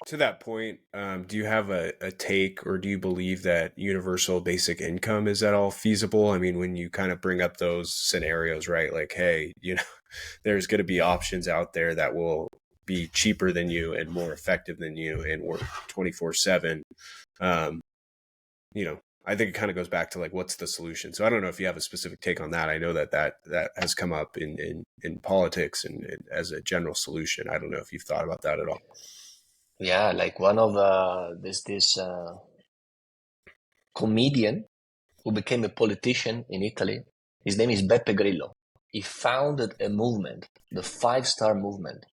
To that point, do you have a take, or do you believe that universal basic income is at all feasible? I mean, when you kind of bring up those scenarios, right? Like, hey, there's going to be options out there that will be cheaper than you and more effective than you and work 24/7. Um, you know, I think it kind of goes back to like, what's the solution? So I don't know if you have a specific take on that. I know that has come up in politics and as a general solution. I don't know if you've thought about that at all. Yeah, like one of this comedian who became a politician in Italy. His name is Beppe Grillo. He founded a movement, the Five Star Movement,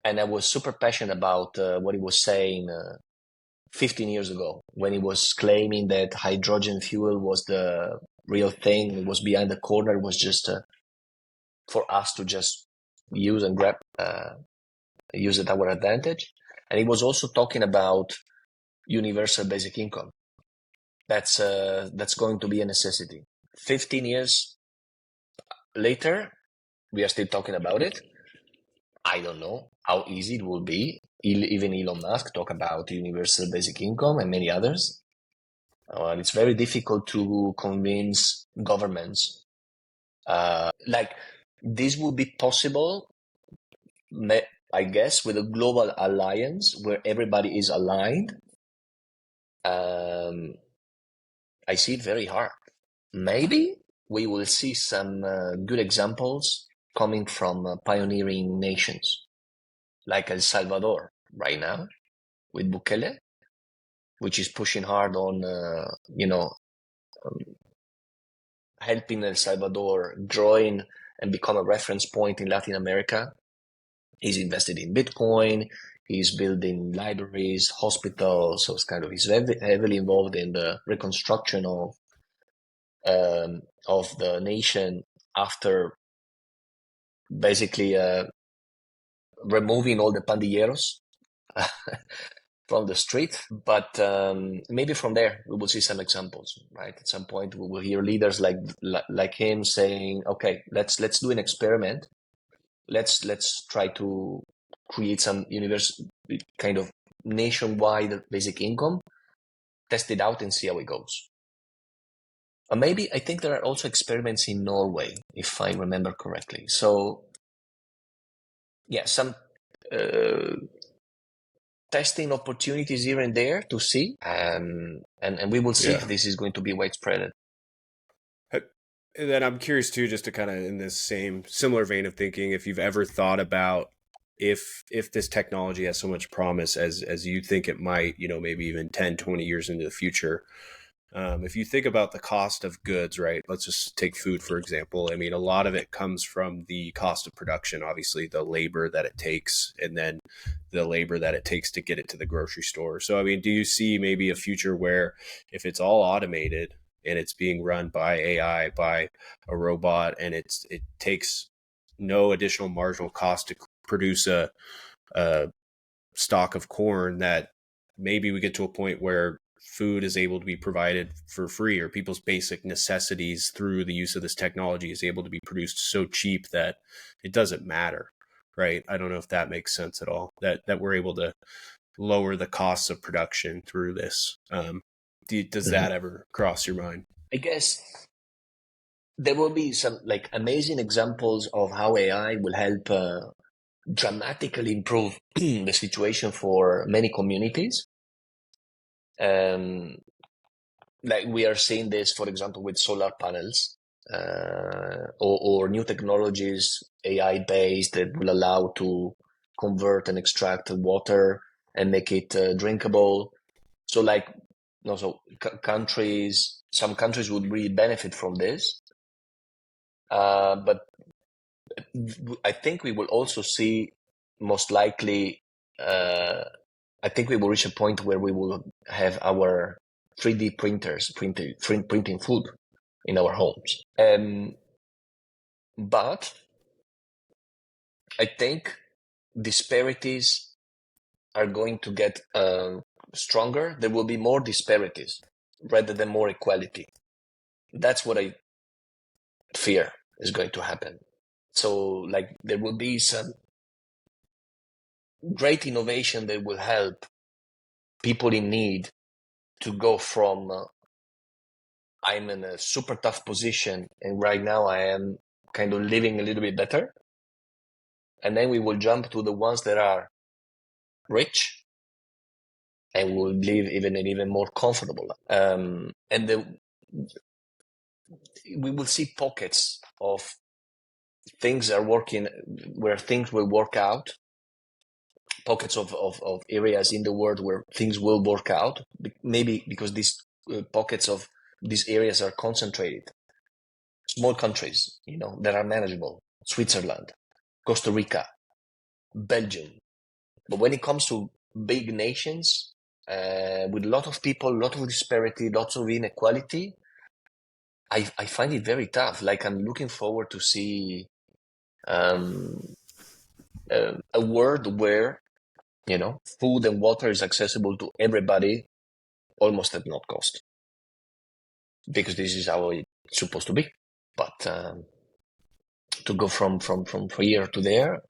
and I was super passionate about what he was saying 15 years ago when he was claiming that hydrogen fuel was the real thing. It was behind the corner. It was just for us to just use and grab, use it our advantage. And he was also talking about universal basic income. That's going to be a necessity. 15 years later, we are still talking about it. I don't know how easy it will be. Even Elon Musk talk about universal basic income and many others. It's very difficult to convince governments. Like this would be possible, I guess, with a global alliance where everybody is aligned. Um, I see it very hard. Maybe we will see some good examples coming from pioneering nations like El Salvador right now with Bukele, which is pushing hard on, um, helping El Salvador growing and become a reference point in Latin America. He's invested in Bitcoin. He's building libraries, hospitals. So he's heavily involved in the reconstruction of the nation after basically removing all the pandilleros from the street. But maybe from there we will see some examples, right? At some point we will hear leaders like him saying, "Okay, let's do an experiment. Let's try to create some universal kind of nationwide basic income, test it out, and see how it goes." Maybe I think there are also experiments in Norway, if I remember correctly. So yeah, some uh, testing opportunities here and there to see, and we will see Yeah. if this is going to be widespread. And then I'm curious too, just to kind of in this same similar vein of thinking, if you've ever thought about if this technology has so much promise as you think it might, maybe even 10, 20 years into the future. If you think about the cost of goods, right? Let's just take food, for example. I mean, a lot of it comes from the cost of production, obviously, the labor that it takes, and then the labor that it takes to get it to the grocery store. So, I mean, do you see maybe a future where if it's all automated and it's being run by AI, by a robot, and it takes no additional marginal cost to produce a stock of corn, that maybe we get to a point where food is able to be provided for free, or people's basic necessities through the use of this technology is able to be produced so cheap that it doesn't matter, right? I don't know if that makes sense at all, that we're able to lower the costs of production through this. Does Mhm. that ever cross your mind? I guess there will be some like amazing examples of how AI will help dramatically improve the situation for many communities. Um, like we are seeing this, for example, with solar panels or new technologies, AI based, that will allow to convert and extract water and make it drinkable. So, like, some countries would really benefit from this. But I think we will also see, most likely, uh, I think we will reach a point where we will have our 3D printers printing food in our homes. But I think disparities are going to get stronger. There will be more disparities rather than more equality. That's what I fear is going to happen. So, like, there will be some great innovation that will help people in need to go from I'm in a super tough position and right now I am kind of living a little bit better. And then we will jump to the ones that are rich and will live even more comfortable. We will see pockets of things are working, where things will work out, pockets of areas in the world where things will work out, maybe because these pockets of these areas are concentrated. Small countries, that are manageable. Switzerland, Costa Rica, Belgium. But when it comes to big nations, with a lot of people, a lot of disparity, lots of inequality, I find it very tough. Like, I'm looking forward to see a world where, food and water is accessible to everybody almost at no cost. Because this is how it's supposed to be. But to go from here to there,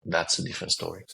that's a different story.